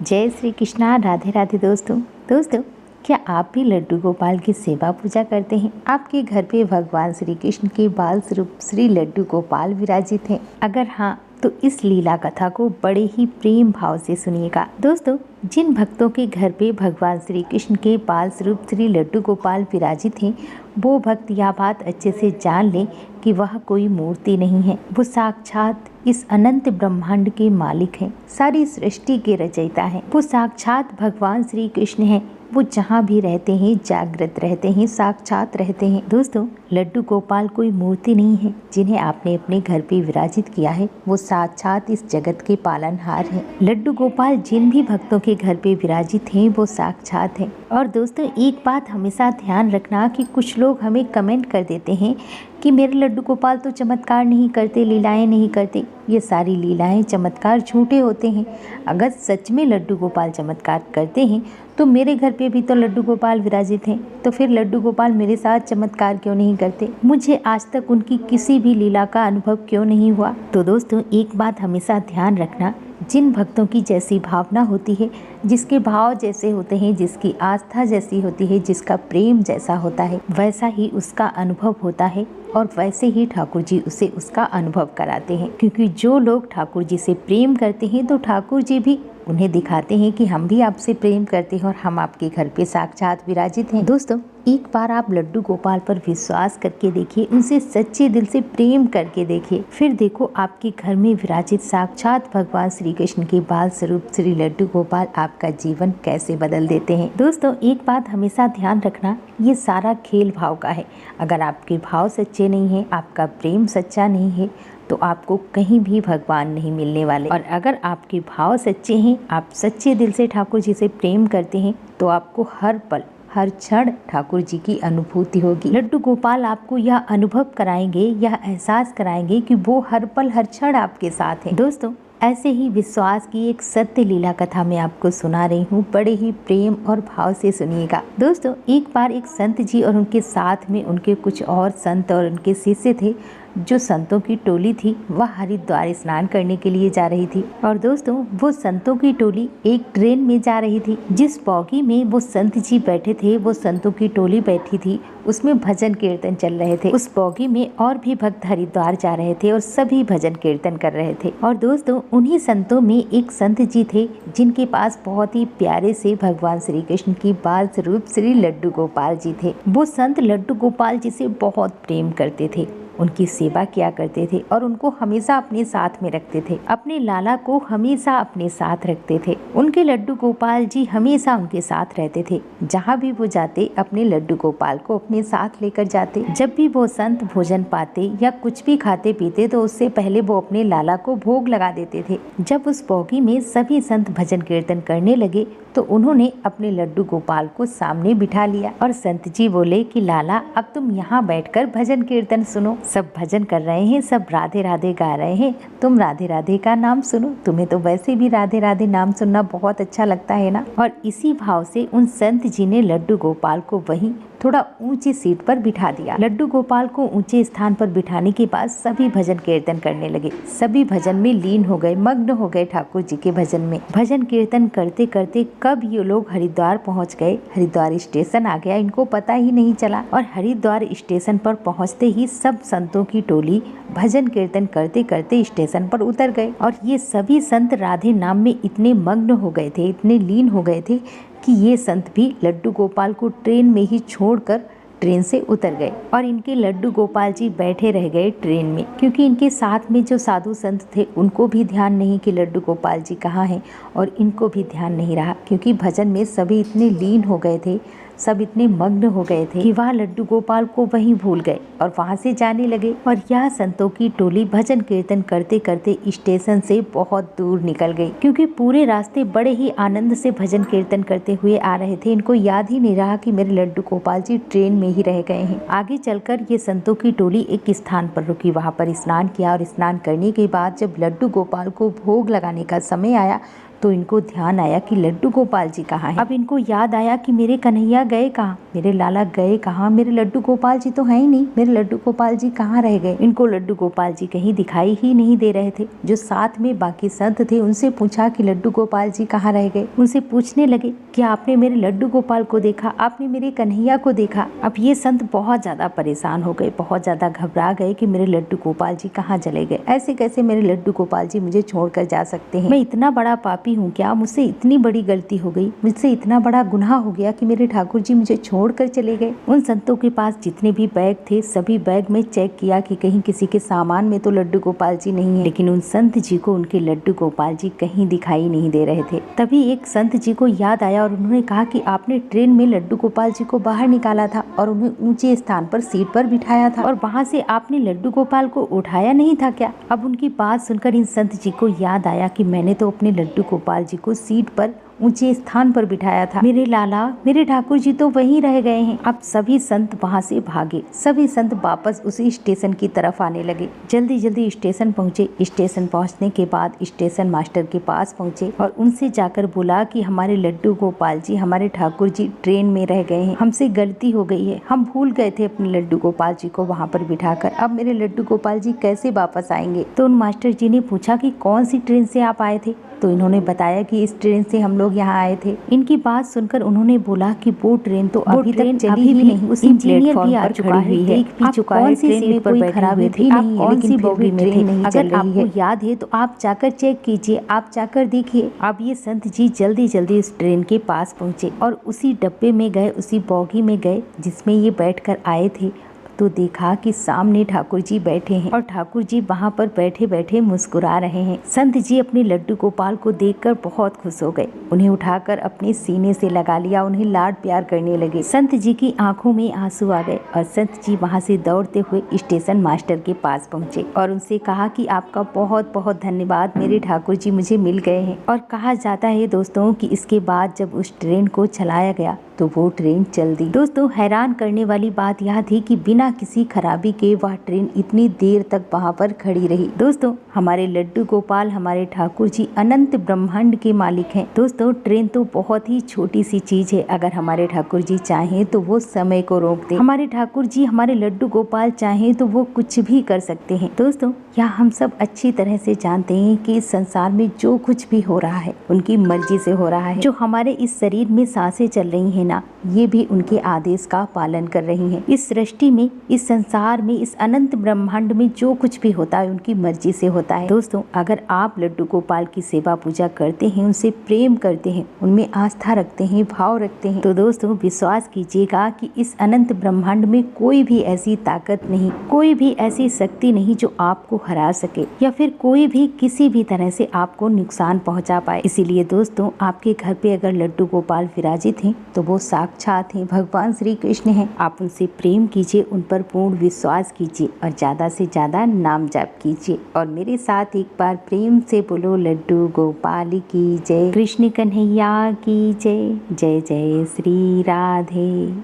जय श्री कृष्णा। राधे राधे दोस्तों, क्या आप भी लड्डू गोपाल की सेवा पूजा करते हैं? आपके घर पे भगवान श्री कृष्ण के बाल स्वरूप श्री लड्डू गोपाल विराजित हैं? अगर हाँ, तो इस लीला कथा को बड़े ही प्रेम भाव से सुनिएगा। दोस्तों, जिन भक्तों के घर पे भगवान श्री कृष्ण के बाल स्वरूप श्री लड्डू गोपाल विराजित हैं, वो भक्त यह बात अच्छे से जान लें कि वह कोई मूर्ति नहीं है, वो साक्षात इस अनंत ब्रह्मांड के मालिक हैं, सारी सृष्टि के रचयिता हैं। वो साक्षात भगवान श्री कृष्ण हैं। वो जहाँ भी रहते हैं जागृत रहते हैं, साक्षात रहते हैं। दोस्तों, लड्डू गोपाल कोई मूर्ति नहीं है जिन्हें आपने अपने घर पे विराजित किया है, वो साक्षात इस जगत के पालनहार हैं। लड्डू गोपाल जिन भी भक्तों के घर पे विराजित हैं वो साक्षात हैं। और दोस्तों, एक बात हमेशा ध्यान रखना कि कुछ लोग हमें कमेंट कर देते हैं कि मेरे लड्डू गोपाल तो चमत्कार नहीं करते, लीलाएं नहीं करते। ये सारी लीलाएं चमत्कार झूठे होते हैं। अगर सच में लड्डू गोपाल चमत्कार करते हैं तो मेरे घर पे भी तो लड्डू गोपाल विराजित हैं, तो फिर लड्डू गोपाल मेरे साथ चमत्कार क्यों नहीं करते? मुझे आज तक उनकी किसी भी लीला का अनुभव क्यों नहीं हुआ? तो दोस्तों, एक बात हमेशा ध्यान रखना, जिन भक्तों की जैसी भावना होती है, जिसके भाव जैसे होते हैं, जिसकी आस्था जैसी होती है, जिसका प्रेम जैसा होता है, वैसा ही उसका अनुभव होता है और वैसे ही ठाकुर जी उसे उसका अनुभव कराते हैं। क्योंकि जो लोग ठाकुर जी से प्रेम करते हैं तो ठाकुर जी भी उन्हें दिखाते हैं कि हम भी आपसे प्रेम करते हैं और हम आपके घर पे साक्षात विराजित हैं। दोस्तों, एक बार आप लड्डू गोपाल पर विश्वास करके देखिए, उनसे सच्चे दिल से प्रेम करके देखिए, फिर देखो आपके घर में विराजित साक्षात भगवान श्री कृष्ण के बाल स्वरूप श्री लड्डू गोपाल आपका जीवन कैसे बदल देते हैं। दोस्तों, एक बात हमेशा ध्यान रखना, ये सारा खेल भाव का है। अगर आपके भाव सच्चे नहीं है, आपका प्रेम सच्चा नहीं है, तो आपको कहीं भी भगवान नहीं मिलने वाले। और अगर आपके भाव सच्चे हैं, आप सच्चे दिल से ठाकुर जी से प्रेम करते हैं, तो आपको हर पल हर क्षण ठाकुर जी की अनुभूति होगी। लड्डू गोपाल आपको यह अनुभव कराएंगे, यह एहसास कराएंगे कि वो हर पल हर क्षण आपके साथ हैं। दोस्तों, ऐसे ही विश्वास की एक सत्य लीला कथा मैं आपको सुना रही हूँ, बड़े ही प्रेम और भाव से सुनिएगा। दोस्तों, एक बार एक संत जी और उनके साथ में उनके कुछ और संत और उनके शिष्य थे। जो संतों की टोली थी वह हरिद्वार स्नान करने के लिए जा रही थी। और दोस्तों, वो संतों की टोली एक ट्रेन में जा रही थी। जिस बॉगी में वो संत जी बैठे थे, वो संतों की टोली बैठी थी, उसमें भजन कीर्तन चल रहे थे। उस बॉगी में और भी भक्त हरिद्वार जा रहे थे और सभी भजन कीर्तन कर रहे थे। और दोस्तों, उन्हीं संतों में एक संत जी थे जिनके पास बहुत ही प्यारे से भगवान श्री कृष्ण की बाल स्वरूप श्री लड्डू गोपाल जी थे। वो संत लड्डू गोपाल जी से बहुत प्रेम करते थे, उनकी सेवा किया करते थे और उनको हमेशा अपने साथ में रखते थे। अपने लाला को हमेशा अपने साथ रखते थे। उनके लड्डू गोपाल जी हमेशा उनके साथ रहते थे। जहाँ भी वो जाते अपने लड्डू गोपाल को अपने साथ लेकर जाते। जब भी वो संत भोजन पाते या कुछ भी खाते पीते तो उससे पहले वो अपने लाला को भोग लगा देते थे। जब उस बॉगी में सभी संत भजन कीर्तन करने लगे तो उन्होंने अपने लड्डू गोपाल को सामने बिठा लिया और संत जी बोले कि लाला, अब तुम यहाँ बैठकर भजन कीर्तन सुनो। सब भजन कर रहे हैं, सब राधे राधे गा रहे हैं, तुम राधे राधे का नाम सुनो। तुम्हें तो वैसे भी राधे राधे नाम सुनना बहुत अच्छा लगता है ना। और इसी भाव से उन संत जी ने लड्डू गोपाल को वहीं थोड़ा ऊंची सीट पर बिठा दिया। लड्डू गोपाल को ऊंचे स्थान पर बिठाने के बाद सभी भजन कीर्तन करने लगे। सभी भजन में लीन हो गए, मग्न हो गए ठाकुर जी के भजन में। भजन कीर्तन करते करते कब ये लोग हरिद्वार पहुंच गए, हरिद्वार स्टेशन आ गया, इनको पता ही नहीं चला। और हरिद्वार स्टेशन पर पहुंचते ही सब संतों की टोली भजन कीर्तन करते करते स्टेशन पर उतर गए। और ये सभी संत राधे नाम में इतने मग्न हो गए थे, इतने लीन हो गए थे कि ये संत भी लड्डू गोपाल को ट्रेन में ही छोड़कर ट्रेन से उतर गए। और इनके लड्डू गोपाल जी बैठे रह गए ट्रेन में, क्योंकि इनके साथ में जो साधु संत थे उनको भी ध्यान नहीं कि लड्डू गोपाल जी कहाँ हैं, और इनको भी ध्यान नहीं रहा क्योंकि भजन में सभी इतने लीन हो गए थे, सब इतने मग्न हो गए थे कि वह लड्डू गोपाल को वहीं भूल गए और वहां से जाने लगे। और यह संतों की टोली भजन कीर्तन करते करते स्टेशन से बहुत दूर निकल गई, क्योंकि पूरे रास्ते बड़े ही आनंद से भजन कीर्तन करते हुए आ रहे थे। इनको याद ही नहीं रहा कि मेरे लड्डू गोपाल जी ट्रेन में ही रह गए हैं। आगे चलकर ये संतों की टोली एक स्थान पर रुकी, वहां पर स्नान किया और स्नान करने के बाद जब लड्डू गोपाल को भोग लगाने का समय आया तो इनको ध्यान आया कि लड्डू गोपाल जी कहाँ हैं। अब इनको याद आया कि मेरे कन्हैया गए कहाँ, मेरे लाला गए कहाँ, मेरे लड्डू गोपाल जी तो हैं ही नहीं, मेरे लड्डू गोपाल जी कहाँ रह गए। इनको लड्डू गोपाल जी कहीं दिखाई ही नहीं दे रहे थे। जो साथ में बाकी संत थे उनसे पूछा कि लड्डू गोपाल जी कहाँ रह गए। उनसे पूछने लगे कि आपने मेरे लड्डू गोपाल को देखा, आपने मेरे कन्हैया को देखा। अब ये संत बहुत ज्यादा परेशान हो गए, बहुत ज्यादा घबरा गए कि मेरे लड्डू गोपाल जी कहाँ चले गए, ऐसे कैसे मेरे लड्डू गोपाल जी मुझे छोड़कर जा सकते हैं। मैं इतना बड़ा पापी हूँ क्या, मुझसे इतनी बड़ी गलती हो गई, मुझसे इतना बड़ा गुनाह हो गया कि मेरे ठाकुर जी मुझे छोड़कर चले गए। उन संतों के पास जितने भी बैग थे सभी बैग में चेक किया कि कहीं किसी के सामान में तो लड्डू गोपाल जी नहीं है, लेकिन उन संत जी को उनके लड्डू गोपाल जी कहीं दिखाई नहीं दे रहे थे। तभी एक संत जी को याद आया और उन्होंने कहा कि आपने ट्रेन में लड्डू गोपाल जी को बाहर निकाला था और उन्हें ऊंचे स्थान पर सीट पर बिठाया था, और वहाँ से आपने लड्डू गोपाल को उठाया नहीं था क्या। अब उनकी बात सुनकर इन संत जी को याद आया कि मैंने तो अपने लड्डू गोपाल जी को सीट पर ऊंचे स्थान पर बिठाया था, मेरे लाला मेरे ठाकुर जी तो वहीं रह गए हैं। अब सभी संत वहां से भागे, सभी संत वापस उसी स्टेशन की तरफ आने लगे। जल्दी जल्दी स्टेशन पहुंचे। स्टेशन पहुंचने के बाद स्टेशन मास्टर के पास पहुंचे और उनसे जाकर बोला कि हमारे लड्डू गोपाल जी, हमारे ठाकुर जी ट्रेन में रह गए हैं, हमसे गलती हो गई है, हम भूल गए थे अपने लड्डू गोपाल जी को वहाँ पर बिठाकर, अब मेरे लड्डू गोपाल जी कैसे वापस आएंगे। तो उन मास्टर जी ने पूछा कि कौन सी ट्रेन से आप आए थे। तो इन्होंने बताया कि इस ट्रेन से हम लोग यहाँ आए थे। इनकी बात सुनकर उन्होंने बोला कि वो ट्रेन तो अभी तक चली ही नहीं, उसी प्लेटफॉर्म पर खड़ी हुई है, देख भी चुका है, ट्रेन में कोई खराबी भी नहीं है, लेकिन बोगी में ट्रेन नहीं चल रही है। आपको याद है तो आप जाकर चेक कीजिए, आप जाकर देखिए। अब ये संत जी जल्दी जल्दी इस ट्रेन के पास पहुँचे और उसी डब्बे में गए, उसी बोगी में गए जिसमें ये बैठकर आए थे। तो देखा कि सामने ठाकुर जी बैठे हैं और ठाकुर जी वहाँ पर बैठे बैठे मुस्कुरा रहे हैं। संत जी अपने लड्डू गोपाल को देखकर बहुत खुश हो गए, उन्हें उठाकर अपने सीने से लगा लिया, उन्हें लाड प्यार करने लगे। संत जी की आंखों में आंसू आ गए और संत जी वहाँ से दौड़ते हुए स्टेशन मास्टर के पास पहुँचे और उनसे कहा कि आपका बहुत बहुत धन्यवाद, मेरे ठाकुर जी मुझे मिल गए हैं। और कहा जाता है दोस्तों कि इसके बाद जब उस ट्रेन को चलाया गया तो वो ट्रेन चल दी। दोस्तों हैरान करने वाली बात यह थी कि बिना किसी खराबी के वह ट्रेन इतनी देर तक वहाँ पर खड़ी रही। दोस्तों हमारे लड्डू गोपाल, हमारे ठाकुर जी अनंत ब्रह्मांड के मालिक हैं। दोस्तों ट्रेन तो बहुत ही छोटी सी चीज है, अगर हमारे ठाकुर जी चाहें तो वो समय को रोक दे। हमारे ठाकुर जी, हमारे लड्डू गोपाल चाहें तो वो कुछ भी कर सकते हैं। दोस्तों यह हम सब अच्छी तरह से जानते हैं कि इस संसार में जो कुछ भी हो रहा है उनकी मर्जी से हो रहा है। जो हमारे इस शरीर में सांसें चल रही हैं ना, ये भी उनके आदेश का पालन कर रही हैं। इस सृष्टि में, इस संसार में, इस अनंत ब्रह्मांड में जो कुछ भी होता है उनकी मर्जी से होता है। दोस्तों अगर आप लड्डू गोपाल की सेवा पूजा करते हैं, उनसे प्रेम करते हैं, उनमें आस्था रखते हैं, भाव रखते हैं, तो दोस्तों विश्वास कीजिएगा कि इस अनंत ब्रह्मांड में कोई भी ऐसी ताकत नहीं, कोई भी ऐसी शक्ति नहीं जो आपको हरा सके या फिर कोई भी किसी भी तरह से आपको नुकसान पहुंचा पाए। इसीलिए दोस्तों आपके घर पे अगर लड्डू गोपाल विराजित हैं तो वो साक्षात हैं, भगवान श्री कृष्ण हैं। आप उनसे प्रेम कीजिए, उन पर पूर्ण विश्वास कीजिए और ज्यादा से ज्यादा नाम जाप कीजिए। और मेरे साथ एक बार प्रेम से बोलो लड्डू गोपाल की जय, कृष्ण कन्हैया की जय, जय जय श्री राधे।